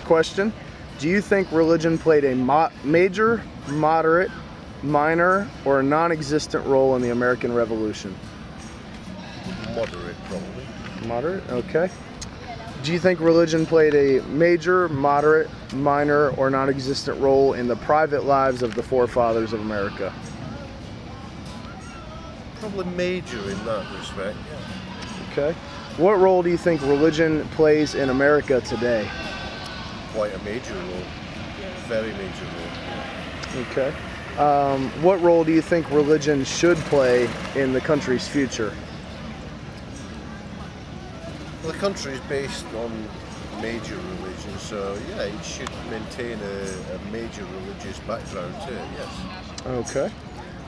question. Do you think religion played a major, moderate, minor, or a non-existent role in the American Revolution? Moderate, probably. Moderate, okay. Do you think religion played a major, moderate, minor, or non-existent role in the private lives of the forefathers of America? Probably major in that respect, yeah. Okay. What role do you think religion plays in America today? Quite a major role. Very major role. Okay. What role do you think religion should play in the country's future? Well, the country is based on major religion, so yeah, it should maintain a major religious background to it, yes. Okay.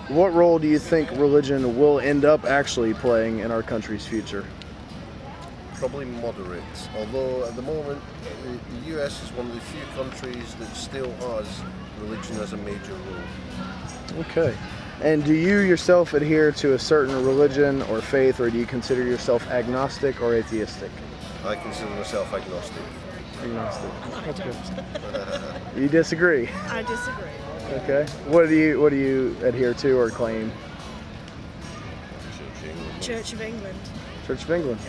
What role do you think religion will end up actually playing in our country's future? Probably moderate, although at the moment the US is one of the few countries that still has religion as a major role. Okay. And do you yourself adhere to a certain religion or faith, or do you consider yourself agnostic or atheistic? I consider myself agnostic. Agnostic. That's good. You disagree? I disagree. Okay. What do you adhere to or claim? Church of England. Church of England.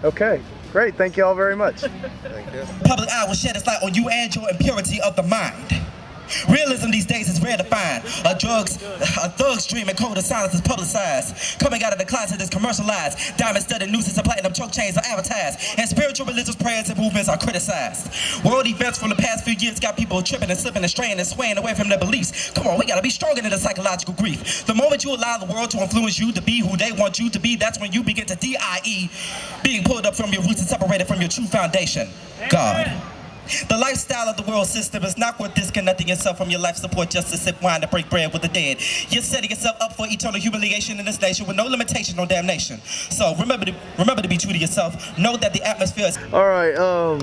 Okay. Great. Thank you all very much. Thank you. Public eye will shed its light on you and your impurity of the mind. Realism these days is rare to find. A thug's dream and code of silence is publicized. Coming out of the closet is commercialized. Diamond-studded nooses and platinum choke chains are advertised. And spiritual religious prayers and movements are criticized. World events from the past few years got people tripping and slipping and straying and swaying away from their beliefs. Come on, we gotta be stronger than the psychological grief. The moment you allow the world to influence you to be who they want you to be, that's when you begin to DIE, being pulled up from your roots and separated from your true foundation, God. The lifestyle of the world system is not worth disconnecting yourself from your life support just to sip wine to break bread with the dead. You're setting yourself up for eternal humiliation in this nation with no limitation or damnation. So remember to be true to yourself. Know that the atmosphere is... All right,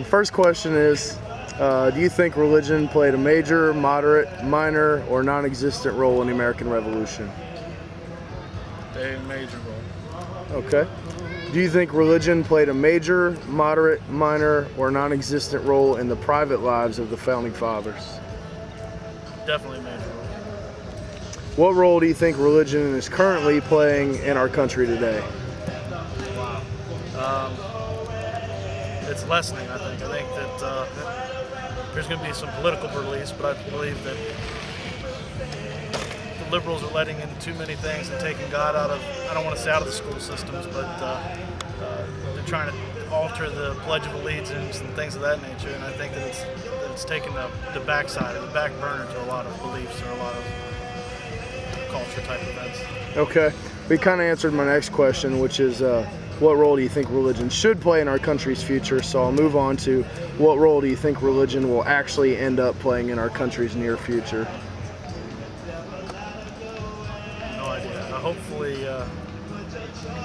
first question is, do you think religion played a major, moderate, minor, or non-existent role in the American Revolution? A major role. Okay. Do you think religion played a major, moderate, minor, or non-existent role in the private lives of the Founding Fathers? Definitely a major role. What role do you think religion is currently playing in our country today? Wow. It's lessening, I think. I think that there's going to be some political release, but I believe that the liberals are letting in too many things and taking God out of, I don't want to say out of the school systems, but they're trying to alter the Pledge of Allegiance and things of that nature, and I think that it's taken the backside or the back burner to a lot of beliefs or a lot of culture type events. Okay. We kind of answered my next question, which is what role do you think religion should play in our country's future? So I'll move on to what role do you think religion will actually end up playing in our country's near future? Hopefully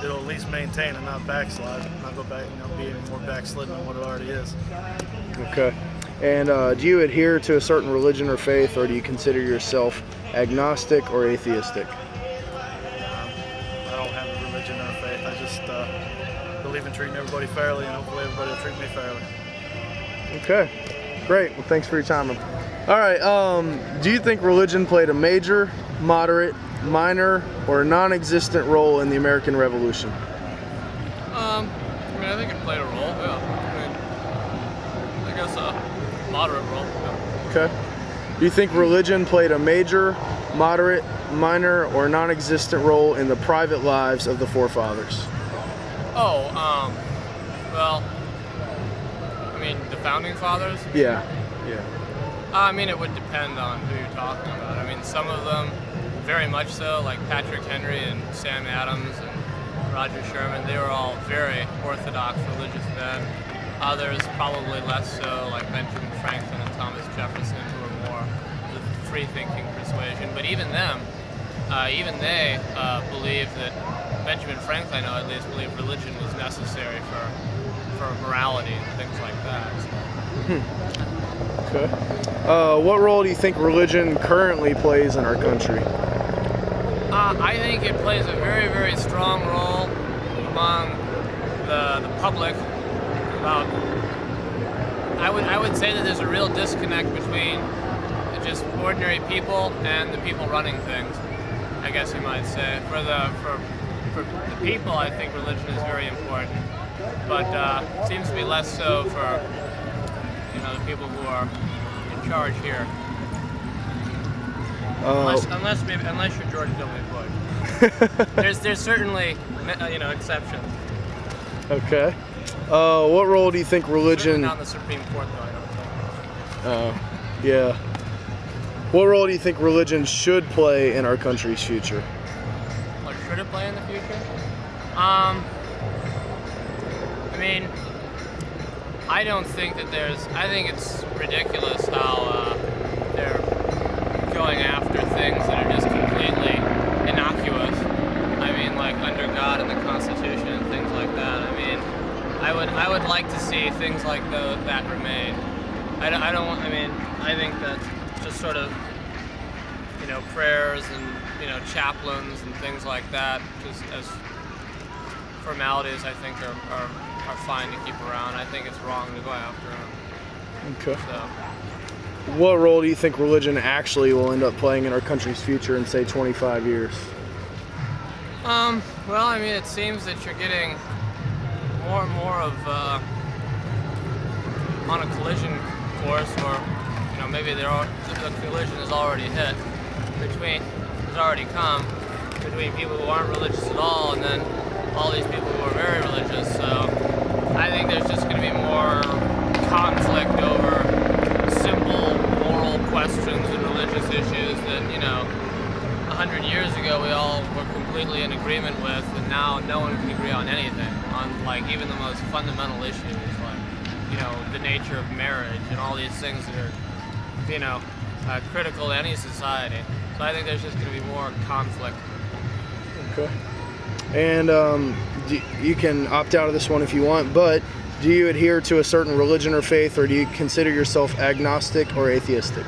it'll at least maintain and not backslide, not go back, be any more backslidden than what it already is. Okay. And do you adhere to a certain religion or faith, or do you consider yourself agnostic or atheistic? I don't have a religion or a faith. I just believe in treating everybody fairly, and hopefully everybody will treat me fairly. Okay. Great. Well, thanks for your time. All right. Do you think religion played a major, moderate, minor, or non-existent role in the American Revolution? I mean, I think it played a role, yeah. I mean, I guess a moderate role, yeah. Okay. Do you think religion played a major, moderate, minor, or non-existent role in the private lives of the forefathers? Oh, well, I mean, the Founding Fathers? Yeah. I mean, it would depend on who you're talking about. I mean, some of them very much so, like Patrick Henry and Sam Adams and Roger Sherman. They were all very orthodox religious men. Others probably less so, like Benjamin Franklin and Thomas Jefferson, who were more the free-thinking persuasion. But even them, even they believed that Benjamin Franklin, at least, believed religion was necessary for morality and things like that. Okay. What role do you think religion currently plays in our country? I think it plays a very, very strong role among the public about I would say that there's a real disconnect between just ordinary people and the people running things, I guess you might say. For the people, I think religion is very important, but seems to be less so for the people who are in charge here. Unless you're George W. Bush. There's certainly exceptions. Okay. What role do you think religion? Not in the Supreme Court, though. I don't think. Yeah. What role do you think religion should play in our country's future? What should it play in the future? I mean, I don't think that I think it's ridiculous how they're going after things that are just completely innocuous. I mean, like under God and the Constitution and things like that. I mean, I would like to see things like that remain. I think that just sort of, prayers and, chaplains and things like that, just as formalities, I think are fine to keep around. I think it's wrong to go after them. Okay. So. What role do you think religion actually will end up playing in our country's future in, say, 25 years? Well, I mean, it seems that you're getting more and more of on a collision course, or maybe the collision has already hit has already come between people who aren't religious at all and then all these people who are very religious. So I think there's just going to be more conflict over simple moral questions and religious issues that 100 years ago we all were completely in agreement with, and now no one can agree on anything, on like even the most fundamental issues, like the nature of marriage and all these things that are critical to any society. So I think there's just going to be more conflict. Okay. And you can opt out of this one if you want, but do you adhere to a certain religion or faith, or do you consider yourself agnostic or atheistic?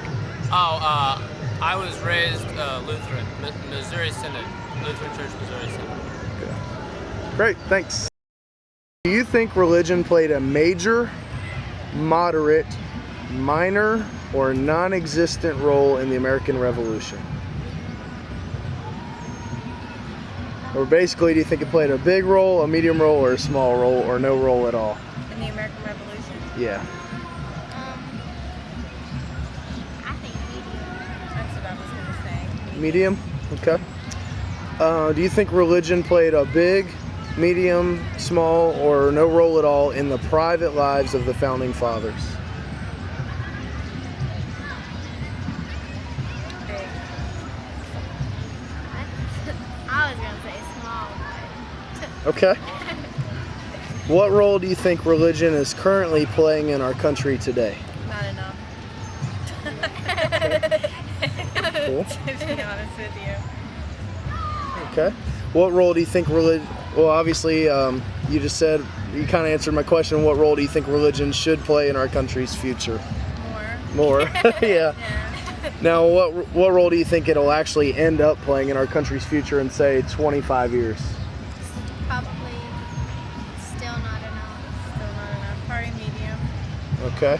I was raised Lutheran, Missouri Synod, Lutheran Church, Missouri Synod. Okay. Great, thanks. Do you think religion played a major, moderate, minor, or non-existent role in the American Revolution? Or basically, do you think it played a big role, a medium role, or a small role, or no role at all? In the American Revolution? Yeah. I think medium. That's what I was going to say. Medium? Okay. Do you think religion played a big, medium, small, or no role at all in the private lives of the Founding Fathers? Big. I was going to say small, but... Okay. What role do you think religion is currently playing in our country today? Not enough. Cool. To be honest with you. Okay. What role do you think religion... Well, obviously, you just said, you kind of answered my question. What role do you think religion should play in our country's future? More. Yeah. Yeah. Now, what role do you think it'll actually end up playing in our country's future in, say, 25 years? Probably still not enough. Still not enough. Probably medium. Okay.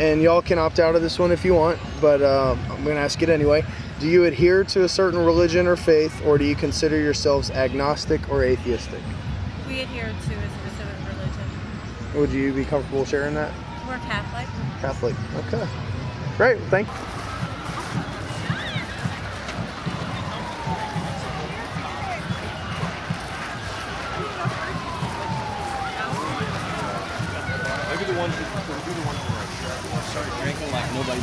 And y'all can opt out of this one if you want, but I'm going to ask it anyway. Do you adhere to a certain religion or faith, or do you consider yourselves agnostic or atheistic? We adhere to a specific religion. Would you be comfortable sharing that? We're Catholic. Catholic. Okay. Great. Thank you. Maybe the ones that start drinking like nobody.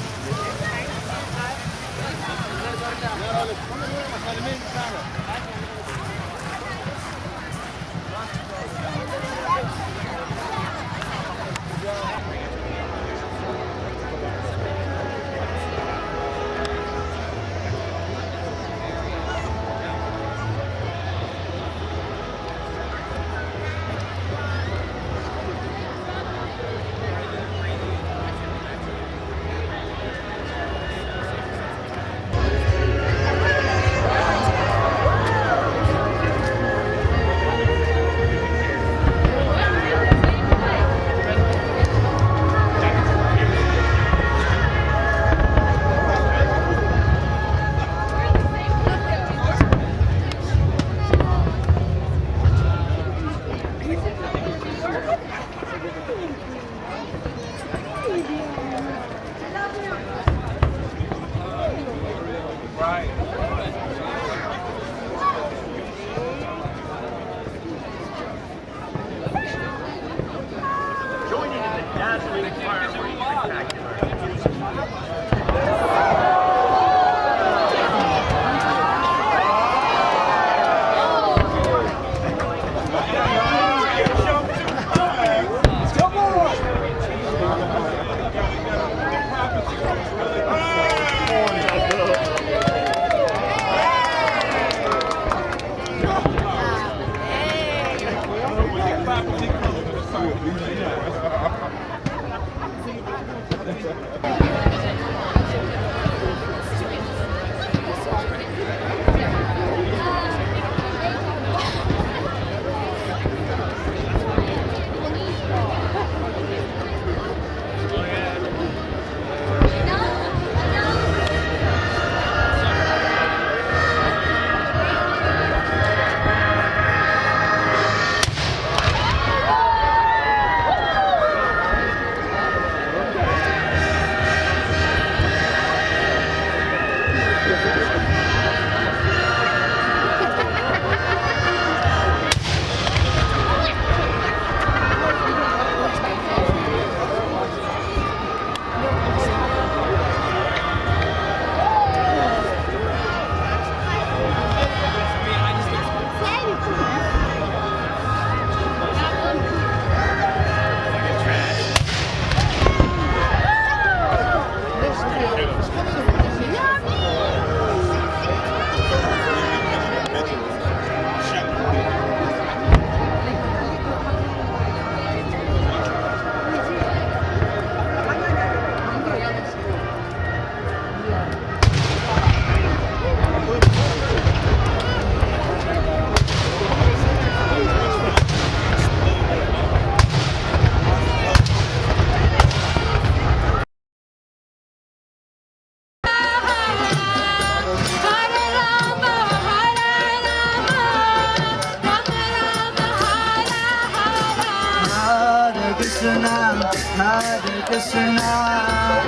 Hare Krishna,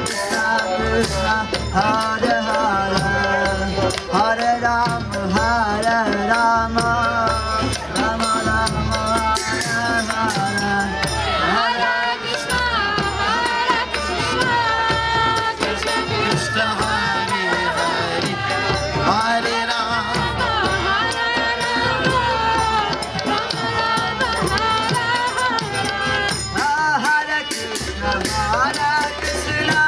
Krishna Krishna, Hare Hare, Hare Rama, Hare Rama, Rama Rama, Hare Hare. Hare Krishna, Krishna Krishna, Hare Hare, Hare Rama. Hare Krishna,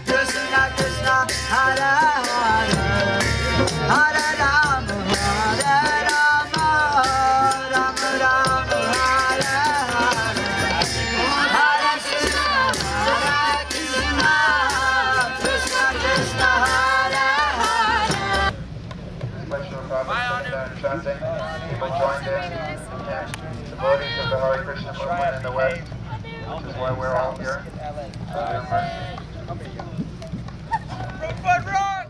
Krishna Krishna, Hare Hare, Hare Rama, Rama Rama, Hare Hare. Hare Krishna, Krishna Krishna, Hare Hare. People joined in, devotees of the Hare Krishna movement in the West, which is why we're all here. Front row!